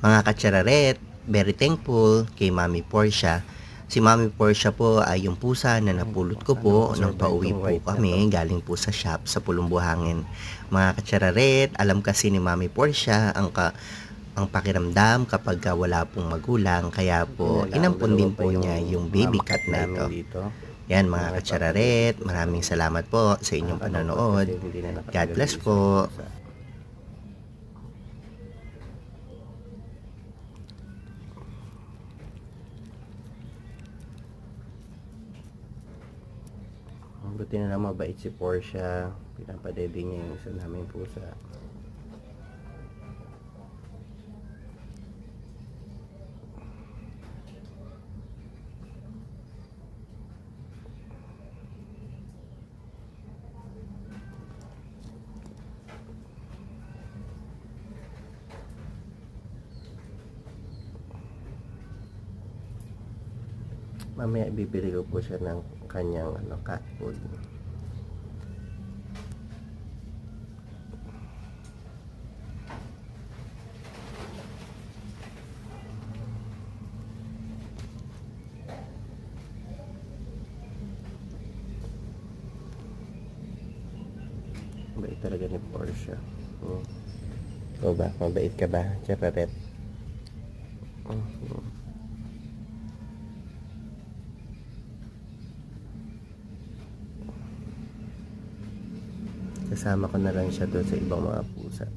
Mga katsararet, very thankful kay Mami Portia. Si Mami Portia po ay yung pusa na napulot ko po nang pauwi po kami galing po sa shop sa Pulong Buhangin. Mga katsararet, alam kasi ni Mami Portia ang pakiramdam kapag wala pong magulang, kaya po inampon din po niya yung baby cat na ito. Yan mga katsararet, maraming salamat po sa inyong panonood. God bless po. Buti na lang mabait si Portia. Pinapadede niya yung isa namin pusa. Mamaya bibili ko po siya ng kanyang cat food. Mabait talaga ni Portia. Ikaw ba? Mabait ka ba? Chaparet? Kasama ko na lang siya doon sa ibang mga pusa.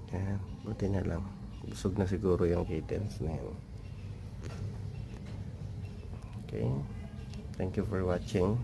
Yan, buti na lang. Busog na siguro yung kittens na yan. Okay. Thank you for watching.